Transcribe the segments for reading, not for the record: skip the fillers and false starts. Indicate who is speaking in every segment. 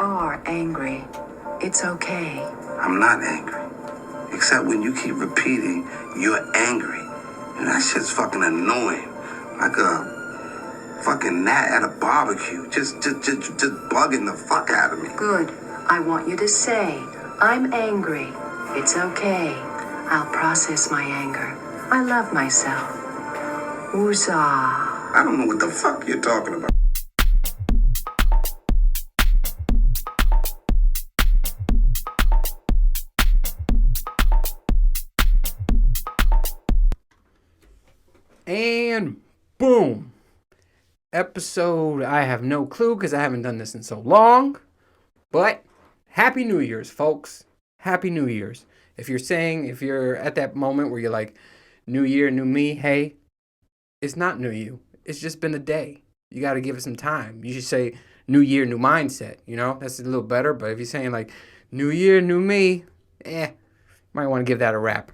Speaker 1: are angry. It's okay.
Speaker 2: I'm not angry. Except when you keep repeating, you're angry. And that shit's fucking annoying. Like a fucking gnat at a barbecue. Just bugging the fuck out of me.
Speaker 1: Good. I want you to say, I'm angry. It's okay. I'll process my anger. I love myself. Woozah.
Speaker 2: I don't know what the fuck you're talking about.
Speaker 3: And boom. Episode, I have no clue because I haven't done this in so long. But Happy New Year's, folks. Happy New Year's. If you're at that moment where you're like, new year, new me, hey, it's not new you. It's just been a day. You got to give it some time. You should say new year, new mindset. You know, that's a little better. But if you're saying like new year, new me, might want to give that a wrap.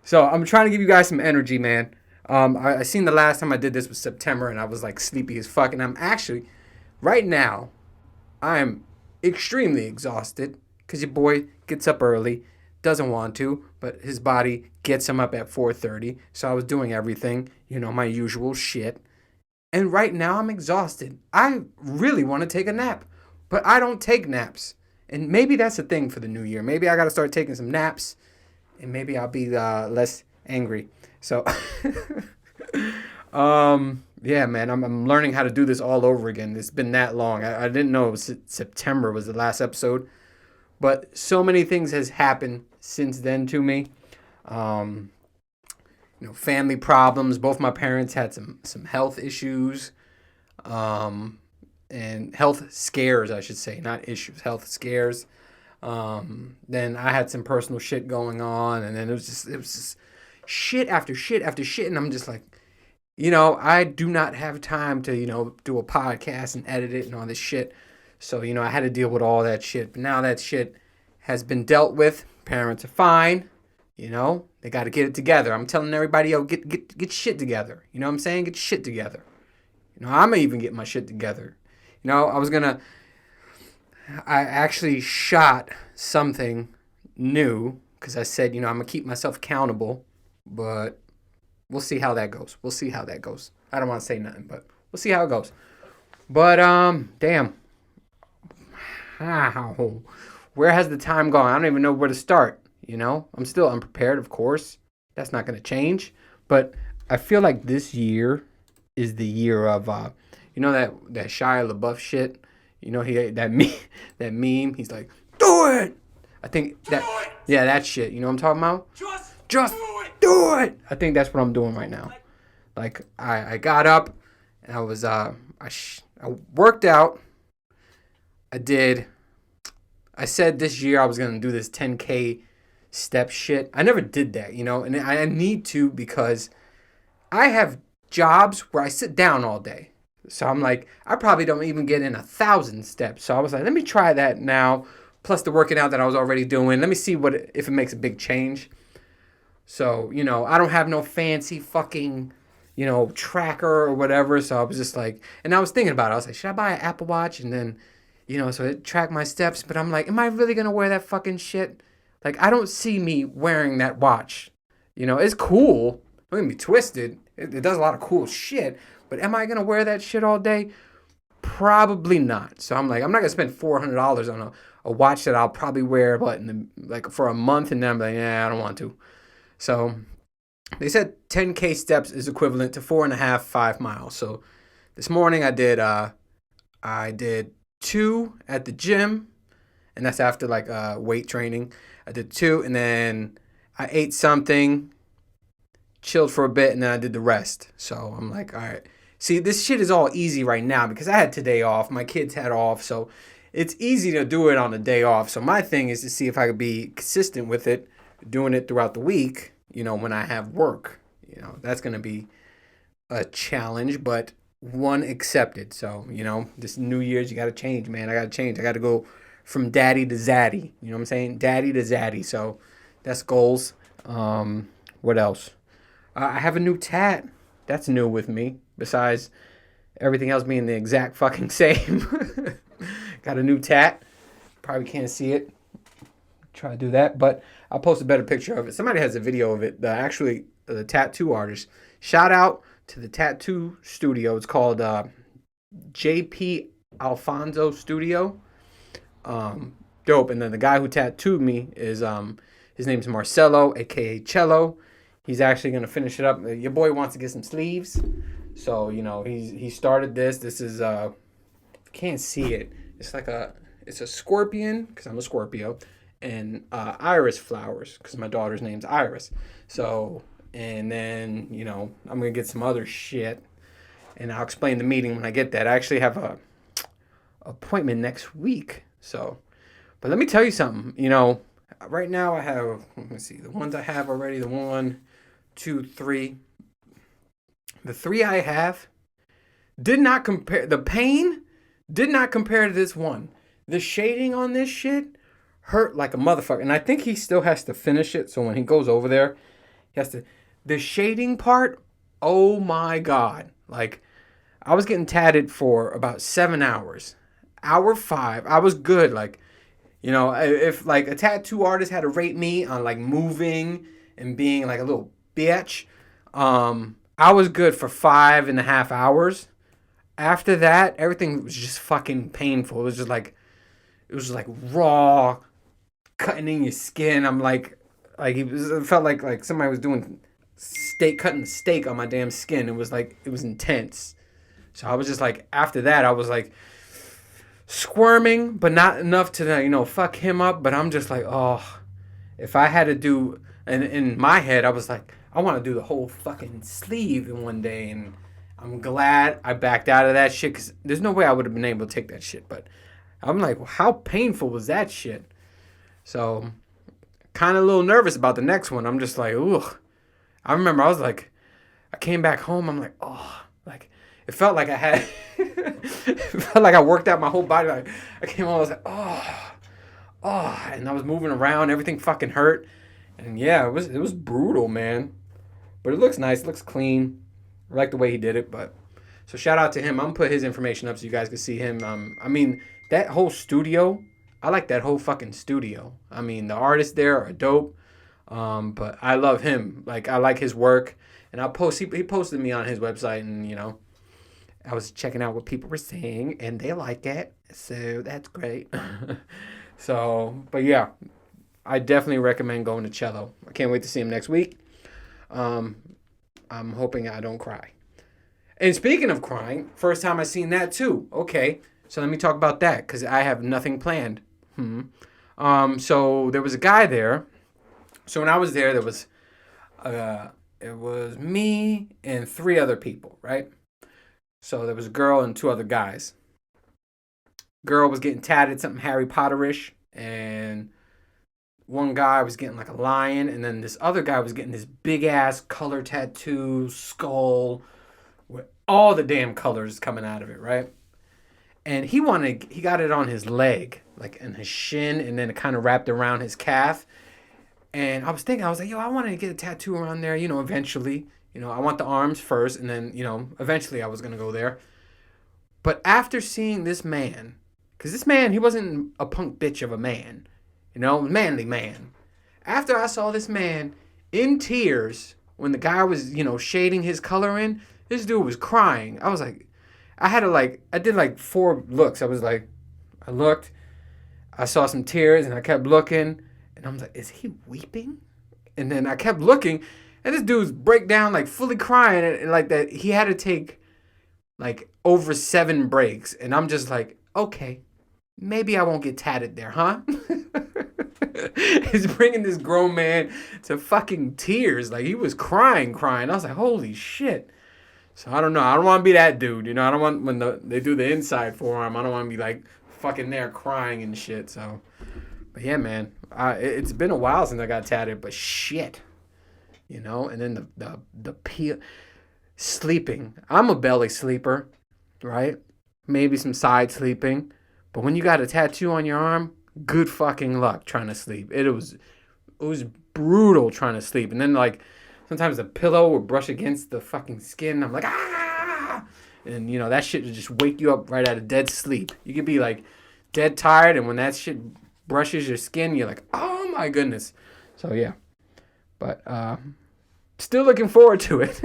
Speaker 3: So I'm trying to give you guys some energy, man. I seen the last time I did this was September, and I was like sleepy as fuck. And I'm actually, right now, I'm extremely exhausted because your boy gets up early, doesn't want to, but his body gets him up at 4:30. So I was doing everything, my usual shit. And right now I'm exhausted. I really want to take a nap, but I don't take naps. And maybe that's a thing for the new year. Maybe I got to start taking some naps. And maybe I'll be less angry. So, yeah, man, I'm learning how to do this all over again. It's been that long. I didn't know it was September was the last episode. But so many things has happened since then to me. Family problems. Both my parents had some health issues. And health scares, I should say. Not issues, health scares. Then I had some personal shit going on, and then it was just shit after shit after shit, and I'm just like, I do not have time to, do a podcast and edit it and all this shit. So, I had to deal with all that shit. But now that shit has been dealt with. Parents are fine. They got to get it together. I'm telling everybody, get shit together. You know what I'm saying? Get shit together. I'm gonna even get my shit together. I actually shot something new because I said, I'm going to keep myself accountable, but we'll see how that goes. I don't want to say nothing, but we'll see how it goes. But, damn. Wow. Where has the time gone? I don't even know where to start, I'm still unprepared, of course. That's not going to change. But I feel like this year is the year of, that Shia LaBeouf shit. That meme. He's like, do it. I think that shit. You know what I'm talking about? Just do it. I think that's what I'm doing right now. Like I got up and I was I worked out. I said this year I was gonna do this 10K step shit. I never did that, and I need to because I have jobs where I sit down all day. So I'm like, I probably don't even get in 1,000 steps. So I was like, let me try that now. Plus the working out that I was already doing. Let me see if it makes a big change. So, I don't have no fancy fucking, tracker or whatever. So I was just like, and I was thinking about it. I was like, should I buy an Apple Watch? And then, so it track my steps. But I'm like, am I really going to wear that fucking shit? Like, I don't see me wearing that watch. It's cool. Don't get me twisted. It does a lot of cool shit. But am I going to wear that shit all day? Probably not. So I'm like, I'm not going to spend $400 on a watch that I'll probably wear for a month. And then I'm like, I don't want to. So they said 10K steps is equivalent to 5 miles. So this morning I did 2 at the gym. And that's after weight training. I did 2 and then I ate something, chilled for a bit, and then I did the rest. So I'm like, all right. See, this shit is all easy right now because I had today off. My kids had off, so it's easy to do it on a day off. So my thing is to see if I could be consistent with it, doing it throughout the week, when I have work. That's going to be a challenge, but one accepted. So, this New Year's, you got to change, man. I got to change. I got to go from daddy to zaddy. You know what I'm saying? Daddy to zaddy. So that's goals. What else? I have a new tat. That's new with me. Besides everything else being the exact fucking same. Got a new tat. Probably can't see it. Try to do that, but I'll post a better picture of it. Somebody has a video of it. The tattoo artist. Shout out to the tattoo studio. It's called JP Alfonso Studio. Dope. And then the guy who tattooed me is his name's Marcelo, aka Cello. He's actually gonna finish it up. Your boy wants to get some sleeves, so he started this. This is can't see it. It's a scorpion because I'm a Scorpio, and iris flowers because my daughter's name's Iris. So, and then I'm gonna get some other shit, and I'll explain the meeting when I get that. I actually have a appointment next week. So, but let me tell you something. Right now I have, let me see, the ones I have already. The 1, 2, 3. The 3 I have did not compare. The pain did not compare to this one. The shading on this shit hurt like a motherfucker. And I think he still has to finish it. So when he goes over there, he has to. The shading part, oh my God. Like, I was getting tatted for about 7 hours. Hour 5, I was good. Like, if like a tattoo artist had to rate me on like moving and being like a little bitch, I was good for 5.5 hours. After that, everything was just fucking painful. It was just like raw, cutting in your skin. I'm like it felt like somebody was doing cutting steak on my damn skin. It was intense. So I was just like, after that, I was like squirming, but not enough to fuck him up. But I'm just like, oh, if I had to do, and in my head, I was like, I want to do the whole fucking sleeve in one day, and I'm glad I backed out of that shit, because there's no way I would have been able to take that shit. But I'm like, how painful was that shit? So, kind of a little nervous about the next one. I'm just like, ugh. I remember I was like, I came back home, I'm like, oh, like, it felt like I had, it felt like I worked out my whole body. Like, I came home, I was like, oh, and I was moving around, everything fucking hurt. And yeah, it was brutal, man. But it looks nice, it looks clean. I like the way he did it, but so shout out to him. I'm gonna put his information up so you guys can see him. I mean, that whole studio, I like that whole fucking studio. I mean, the artists there are dope. But I love him. Like, I like his work, and he posted me on his website, and I was checking out what people were saying, and they like it, so that's great. So, but yeah, I definitely recommend going to Cello. I can't wait to see him next week. I'm hoping I don't cry. And speaking of crying, first time I seen that too. Okay, so let me talk about that, because I have nothing planned. So there was a guy there. So when I was there, it was me and 3 other people, right? So there was a girl and 2 other guys. Girl was getting tatted, something Harry Potter-ish, and one guy was getting like a lion, and then this other guy was getting this big ass color tattoo skull with all the damn colors coming out of it, right? And he got it on his leg, like in his shin, and then it kind of wrapped around his calf. And I was like, yo, I wanted to get a tattoo around there, eventually. I want the arms first, and then, eventually I was going to go there. But after seeing this man, because this man, he wasn't a punk bitch of a man, manly man. After I saw this man in tears when the guy was, shading his color in, this dude was crying. I was like, I did 4 looks. I looked, I saw some tears, and I kept looking. And I was like, is he weeping? And then I kept looking, and this dude's break down, like fully crying, and like that he had to take like over 7 breaks. And I'm just like, okay, maybe I won't get tatted there, huh? He's bringing this grown man to fucking tears. Like, he was crying. I was like, holy shit. So I don't know. I don't want to be that dude. I don't want, when they do the inside forearm, I don't want to be like fucking there crying and shit. So, but yeah, man. It's been a while since I got tatted, but shit, and then the peel, sleeping. I'm a belly sleeper, right? Maybe some side sleeping, but when you got a tattoo on your arm, good fucking luck trying to sleep. It was brutal trying to sleep, and then like sometimes the pillow would brush against the fucking skin. I'm like, ah, and that shit would just wake you up right out of dead sleep. You could be like dead tired, and when that shit brushes your skin, you're like, oh my goodness. So yeah, but still looking forward to it.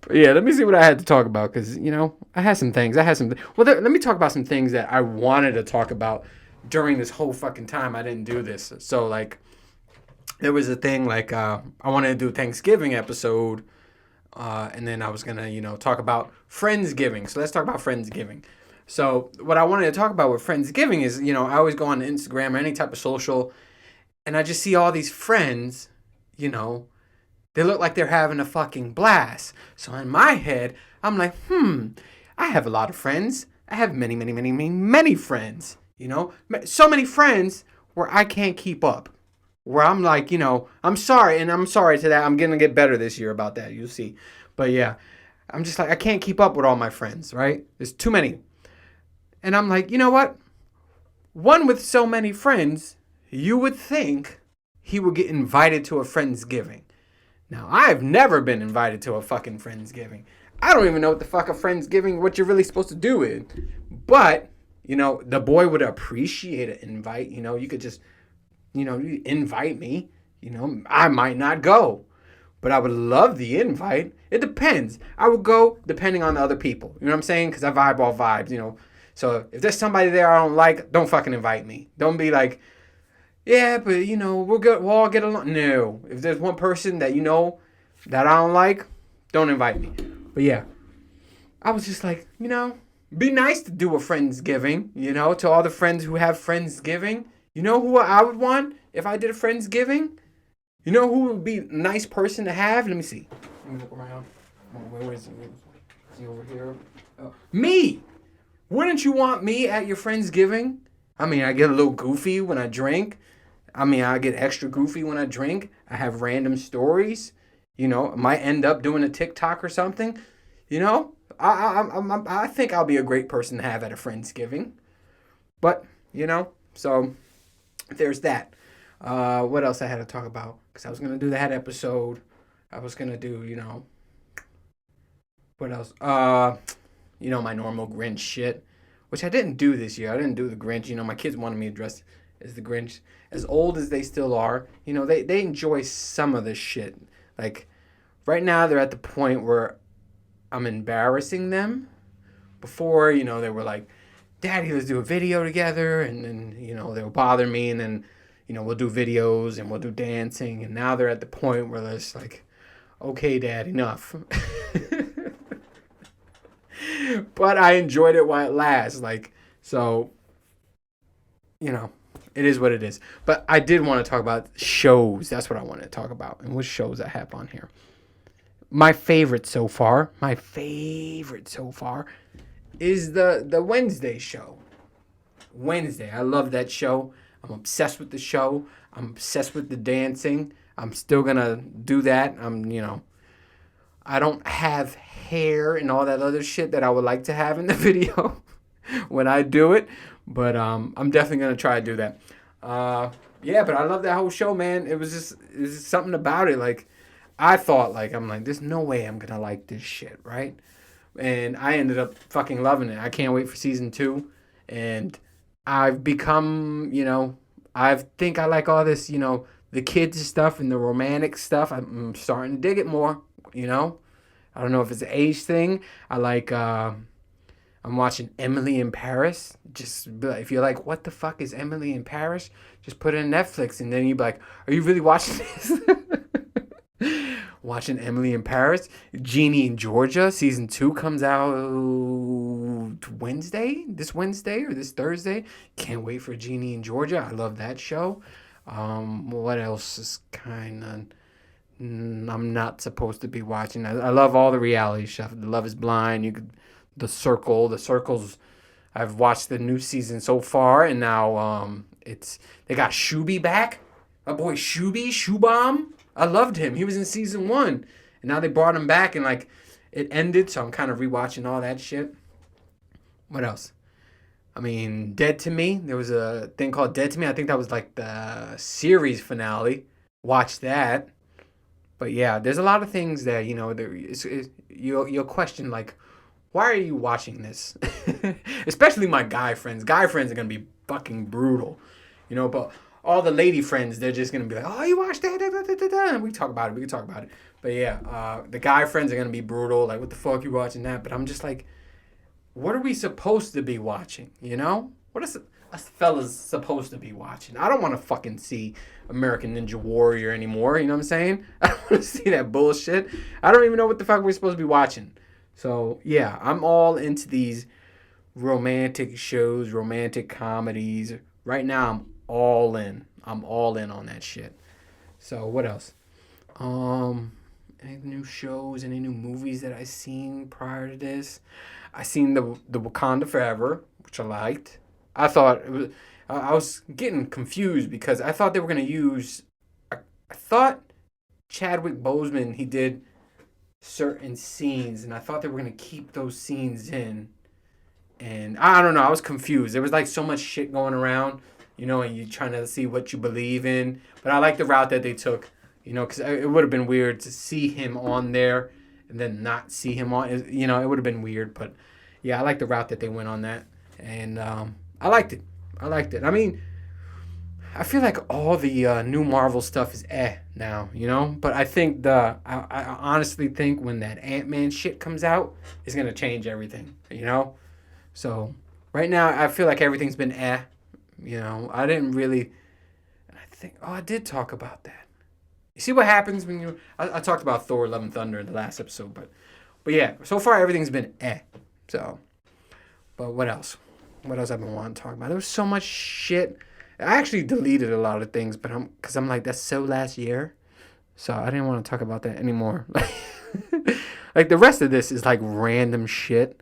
Speaker 3: But yeah, let me see what I had to talk about, because I had some things. Well, let me talk about some things that I wanted to talk about during this whole fucking time I didn't do this. So like, there was a thing like I wanted to do a Thanksgiving episode, and then I was gonna talk about Friendsgiving. So let's talk about Friendsgiving. So what I wanted to talk about with Friendsgiving is I always go on Instagram or any type of social, and I just see all these friends, they look like they're having a fucking blast. So in my head, I'm like, I have a lot of friends. I have many, many, many, many, many friends. So many friends where I can't keep up. Where I'm like, I'm sorry, and I'm sorry to that. I'm gonna get better this year about that. You'll see. But yeah, I'm just like, I can't keep up with all my friends, right? There's too many. And I'm like, you know what? One with so many friends, you would think he would get invited to a Friendsgiving. Now, I've never been invited to a fucking Friendsgiving. I don't even know what the fuck a Friendsgiving, what you're really supposed to do with. But, the boy would appreciate an invite. You could just, invite me. I might not go. But I would love the invite. It depends. I would go depending on the other people. You know what I'm saying? Because I vibe all vibes, So if there's somebody there I don't like, don't fucking invite me. Don't be like, yeah, but we'll all get along. No, if there's one person that that I don't like, don't invite me. But yeah, I was just like, be nice to do a Friendsgiving, to all the friends who have Friendsgiving. You know who I would want if I did a Friendsgiving? You know who would be a nice person to have? Let me see. Let me look around. Where is he? Is he over here? Oh. Me! Wouldn't you want me at your Friendsgiving? I mean, I get a little goofy when I drink. I get extra goofy when I drink. I have random stories. I might end up doing a TikTok or something. I think I'll be a great person to have at a Friendsgiving. But, so there's that. What else I had to talk about? Because I was going to do that episode. I was going to do, what else? My normal Grinch shit, which I didn't do this year. I didn't do the Grinch. My kids wanted me to dress as the Grinch. As old as they still are, they enjoy some of this shit. Like, right now they're at the point where I'm embarrassing them. Before, they were like, Daddy, let's do a video together. And then, they'll bother me. And then, we'll do videos and we'll do dancing. And now they're at the point where they're just like, okay, Dad, enough. But I enjoyed it while it lasts. Like, so, it is what it is. But I did want to talk about shows. That's what I wanted to talk about. And what shows I have on here. My favorite so far is the Wednesday show. Wednesday. I love that show. I'm obsessed with the show. I'm obsessed with the dancing. I'm still going to do that. I don't have hair and all that other shit that I would like to have in the video when I do it. But I'm definitely going to try to do that. Yeah, but I love that whole show, man. It was just something about it. Like, I thought, I'm like, there's no way I'm going to like this shit, right? And I ended up fucking loving it. I can't wait for season 2. And I've become, I think I like all this, the kids stuff and the romantic stuff. I'm starting to dig it more, I don't know if it's an age thing. I like, I'm watching Emily in Paris. Just if you're like, what the fuck is Emily in Paris? Just put it in Netflix, and then you'll be like, are you really watching this? Watching Emily in Paris. Genie in Georgia season 2 comes out this Wednesday or this Thursday. Can't wait for Genie in Georgia. I love that show. What else is kind of I'm not supposed to be watching? I love all the reality stuff. Love is Blind. The Circle's. I've watched the new season so far, and now they got Shuby back. My boy Shubam. I loved him. He was in season 1, and now they brought him back, and it ended. So I'm kind of rewatching all that shit. What else? Dead to Me. There was a thing called Dead to Me. I think that was the series finale. Watch that. But yeah, there's a lot of things that you'll question Why are you watching this? Especially my guy friends. Guy friends are gonna be fucking brutal, you know. But all the lady friends, they're just gonna be like, "Oh, you watched that?" Da, da, da, da, da. We talk about it. We can talk about it. But yeah, the guy friends are gonna be brutal. Like, what the fuck you watching that? But I'm just like, what are we supposed to be watching? You know, what is us fellas supposed to be watching? I don't want to fucking see American Ninja Warrior anymore. You know what I'm saying? I don't want to see that bullshit. I don't even know what the fuck we're supposed to be watching. So yeah, I'm all into these romantic shows, romantic comedies. Right now, I'm all in. I'm all in on that shit. So what else? Um, any new shows? Any new movies that I seen prior to this? I seen the Wakanda Forever, which I liked. I thought it was. I was getting confused because I thought they were gonna use. I thought Chadwick Boseman he did certain scenes, and I thought they were gonna keep those scenes in. And I don't know, I was confused. There was like so much shit going around, you know, and you trying to see what you believe in. But I like the route that they took, you know, because it would have been weird to see him on there and then not see him on. You know, it would have been weird. But yeah, I like the route that they went on that, and I liked it. I liked it. I mean, I feel like all the new Marvel stuff is now, you know. But I think I honestly think when that Ant-Man shit comes out, it's gonna change everything, you know. So right now, I feel like everything's been you know. I didn't really. I think. Oh, I did talk about that. You see what happens when you. I talked about Thor: Love and Thunder in the last episode, but yeah. So far, everything's been So, but what else? What else I've been wanting to talk about? There was so much shit. I actually deleted a lot of things, but I'm like that's so last year, so I didn't want to talk about that anymore. Like the rest of this is like random shit.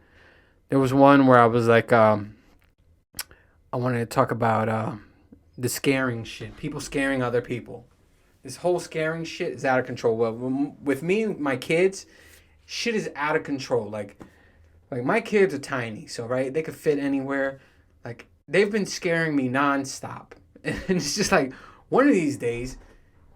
Speaker 3: There was one where I was like, I wanted to talk about the scaring shit, people scaring other people. This whole scaring shit is out of control. Well, with me and my kids, shit is out of control. Like my kids are tiny, so right, they could fit anywhere. Like they've been scaring me nonstop, and it's just like one of these days,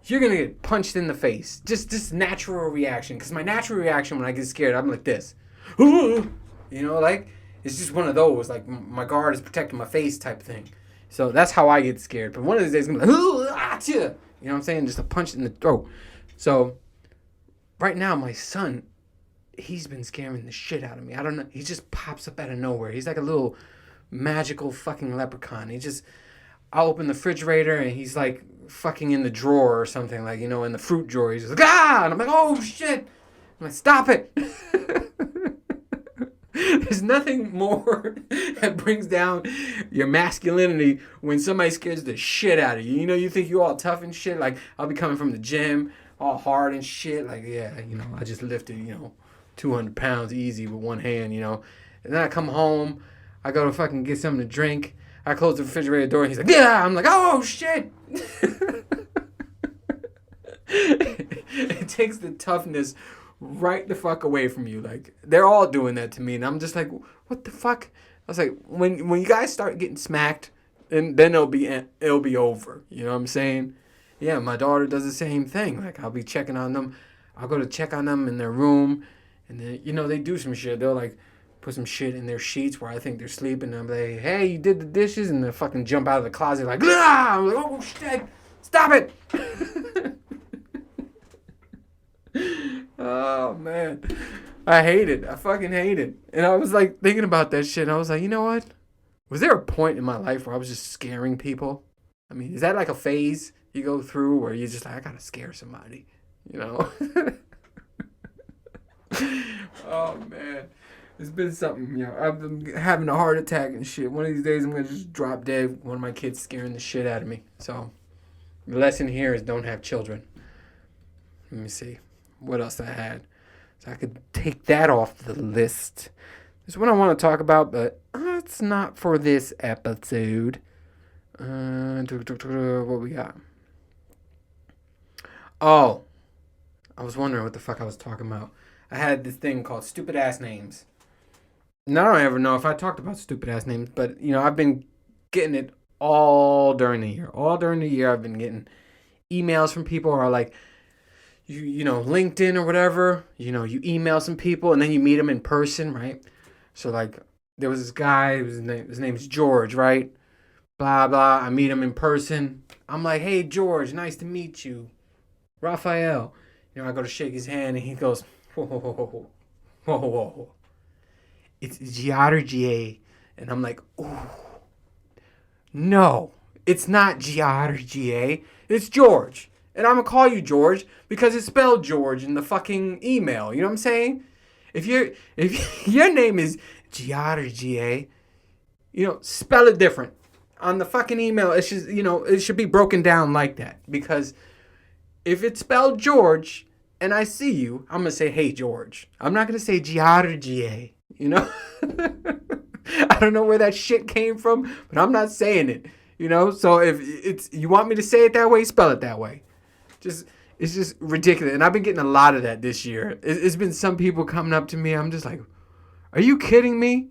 Speaker 3: you're gonna get punched in the face. Just this natural reaction, because my natural reaction when I get scared, I'm like this, you know, like it's just one of those. Like my guard is protecting my face type thing. So that's how I get scared. But one of these days, I'm gonna be like, you know what I'm saying? Just a punch in the throat. So right now, my son, he's been scaring the shit out of me. I don't know. He just pops up out of nowhere. He's like a little magical fucking leprechaun. I'll open the refrigerator and he's like fucking in the drawer or something, like, you know, in the fruit drawer. He's just like, ah! And I'm like, oh shit! I'm like, stop it! There's nothing more that brings down your masculinity when somebody scares the shit out of you. You know, you think you all tough and shit. Like, I'll be coming from the gym all hard and shit. Like, yeah, you know, I just lifted, you know, 200 pounds easy with one hand, you know. And then I come home, I go to fucking get something to drink. I close the refrigerator door and he's like, yeah! I'm like, oh shit! It takes the toughness right the fuck away from you. Like, they're all doing that to me, and I'm just like, what the fuck? I was like, when you guys start getting smacked, and then it'll be over. You know what I'm saying? Yeah, my daughter does the same thing. Like, I'll be checking on them. I'll go to check on them in their room, and then, you know, they do some shit. They'll like put some shit in their sheets where I think they're sleeping, and I'm like, hey, you did the dishes, and they fucking jump out of the closet like, ah! I'm like, oh shit, stop it! Oh man, I hate it. I fucking hate it. And I was like thinking about that shit. And I was like, you know what? Was there a point in my life where I was just scaring people? I mean, is that like a phase you go through where you're just like, I gotta scare somebody, you know? Oh man, it's been something. You know, I've been having a heart attack and shit. One of these days, I'm gonna just drop dead. One of my kids scaring the shit out of me. So the lesson here is don't have children. Let me see what else I had. So I could take that off the list. There's one I want to talk about, but it's not for this episode. What we got? Oh, I was wondering what the fuck I was talking about. I had this thing called stupid ass names. Now I don't ever know if I talked about stupid ass names, but you know, I've been getting it all during the year. All during the year, I've been getting emails from people who are like, you know, LinkedIn or whatever, you know, you email some people and then you meet them in person, right? So like there was this guy, his name's George, right? Blah blah. I meet him in person. I'm like, hey George, nice to meet you. Raphael. I go to shake his hand and he goes, whoa, whoa, whoa, whoa, whoa, whoa, whoa. It's GEOAREGEY. And I'm like, ooh, no, it's not GEOAREGEY. It's George. And I'm going to call you George because it's spelled George in the fucking email. You know what I'm saying? If your name is GEOAREGEY, spell it different. On the fucking email, it should be broken down like that. Because if it's spelled George and I see you, I'm going to say, hey, George. I'm not going to say GEOAREGEY, I don't know where that shit came from, but I'm not saying it, So if you want me to say it that way, spell it that way. It's just ridiculous. And I've been getting a lot of that this year. It's been some people coming up to me. I'm just like, are you kidding me?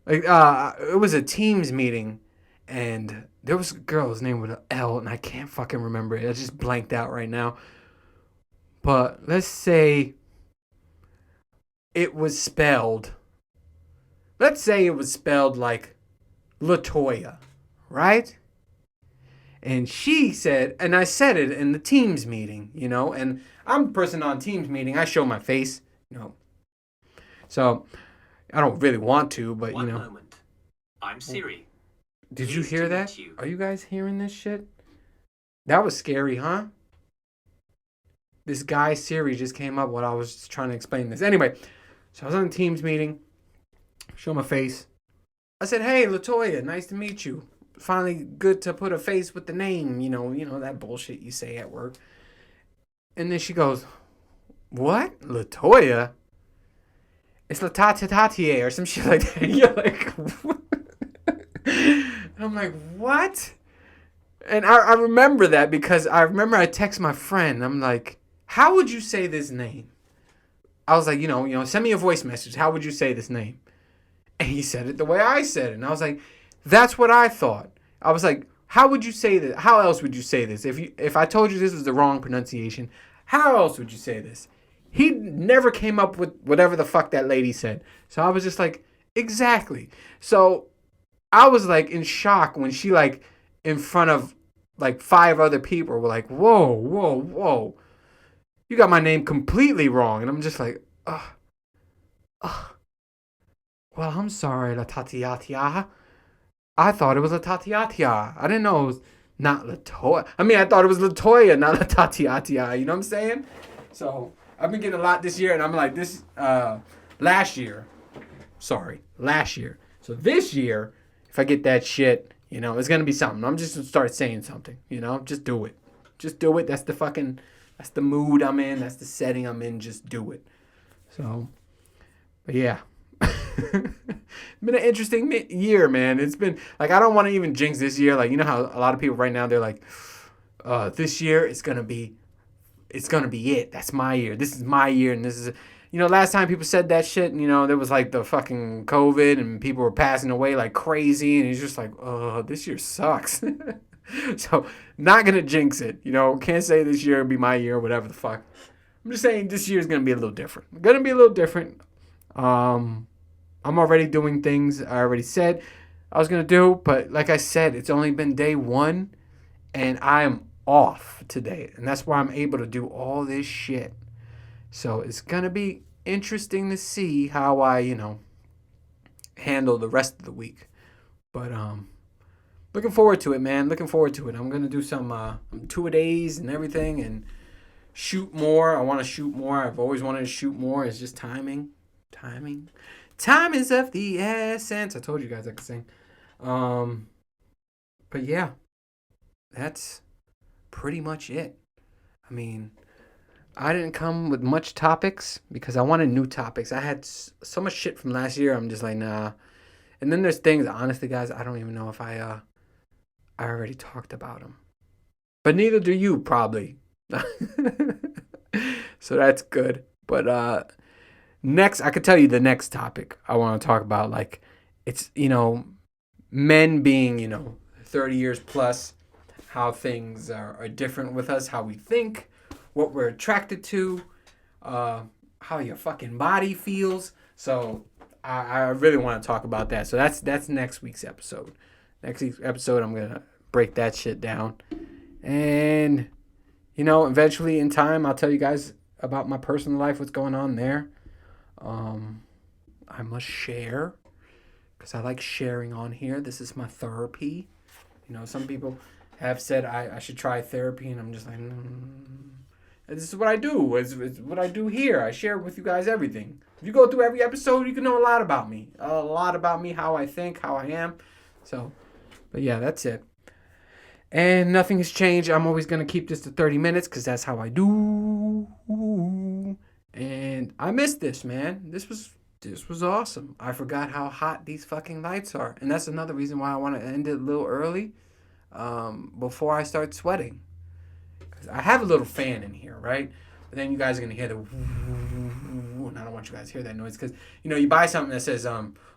Speaker 3: Like, it was a Teams meeting, and there was a girl's name with an L, and I can't fucking remember it. I just blanked out right now. But let's say it was spelled. Let's say it was spelled like Latoya, right? And she said, and I said it in the Teams meeting, and I'm a person on Teams meeting. I show my face, So I don't really want to, but
Speaker 4: One moment. I'm Siri.
Speaker 3: Did you hear that? Are you guys hearing this shit? That was scary, huh? This guy Siri just came up while I was just trying to explain this. Anyway, so I was on a Teams meeting. Show my face. I said, hey, Latoya, nice to meet you. Finally good to put a face with the name, that bullshit you say at work. And then she goes, what? Latoya? It's Latatatatie or some shit like that. You're like, what? I'm like, what? And I remember that because I remember I text my friend. I'm like, how would you say this name? I was like, send me a voice message. How would you say this name? And he said it the way I said it. And I was like, that's what I thought. I was like, how would you say this? How else would you say this? If I told you this was the wrong pronunciation, how else would you say this? He never came up with whatever the fuck that lady said. So I was just like, exactly. So I was like in shock when she like in front of like 5 other people were like, whoa, whoa, whoa. You got my name completely wrong. And I'm just like, well, I'm sorry, Latatiatia. I thought it was Latatiatia. I didn't know it was not Latoya. I mean, I thought it was Latoya, not Latatiatia. You know what I'm saying? So I've been getting a lot this year, and I'm like, last year. So this year, if I get that shit, it's going to be something. I'm just going to start saying something, Just do it. Just do it. That's the mood I'm in. That's the setting I'm in. Just do it. So, but yeah. It's been an interesting year, man. It's been like, I don't want to even jinx this year. Like, how a lot of people right now, they're like, this year it's gonna be it. That's my year. This is my year. And this is, last time people said that shit, there was like the fucking COVID and people were passing away like crazy. And it's just like, this year sucks. So not gonna jinx it. Can't say this year will be my year or whatever the fuck. I'm just saying this year is gonna be a little different. I'm already doing things I already said I was going to do. But like I said, it's only been day 1. And I am off today. And that's why I'm able to do all this shit. So it's going to be interesting to see how I, handle the rest of the week. But looking forward to it, man. Looking forward to it. I'm going to do some 2-a-days and everything. And shoot more. I want to shoot more. I've always wanted to shoot more. It's just timing. Time is of the essence. I told you guys I could sing. But yeah, that's pretty much it. I mean, I didn't come with much topics because I wanted new topics. I had so much shit from last year. I'm just like, nah. And then there's things, honestly, guys, I don't even know if I already talked about them. But neither do you, probably. So that's good. But next, I could tell you the next topic I want to talk about. Like, it's, men being, 30 years plus, how things are different with us, how we think, what we're attracted to, how your fucking body feels. So I really want to talk about that. So that's next week's episode. Next week's episode, I'm gonna break that shit down, and eventually in time, I'll tell you guys about my personal life, what's going on there. I must share because I like sharing on here. This is my therapy. Some people have said I should try therapy, and I'm just like, this is what I do. It's what I do here. I share with you guys everything. If you go through every episode, you can know a lot about me. A lot about me, how I think, how I am. So, but yeah, that's it. And nothing has changed. I'm always going to keep this to 30 minutes because that's how I do. And I missed this, man. This was awesome. I forgot how hot these fucking lights are. And that's another reason why I want to end it a little early before I start sweating. Because I have a little fan in here, right? But then you guys are going to hear the and I don't want you guys to hear that noise because, you buy something that says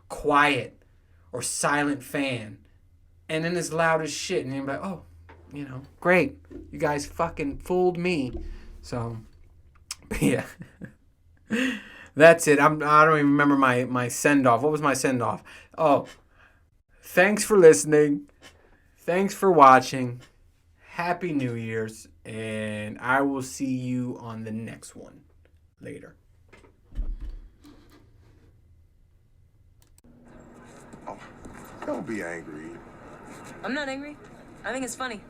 Speaker 3: quiet or silent fan. And then it's loud as shit. And you're like, oh, great. You guys fucking fooled me. So, yeah. That's it. I don't even remember my send-off. What was my send-off? Oh, thanks for listening. Thanks for watching. Happy New Year's. And I will see you on the next one. Later.
Speaker 5: Oh, don't be angry.
Speaker 6: I'm not angry. I think it's funny.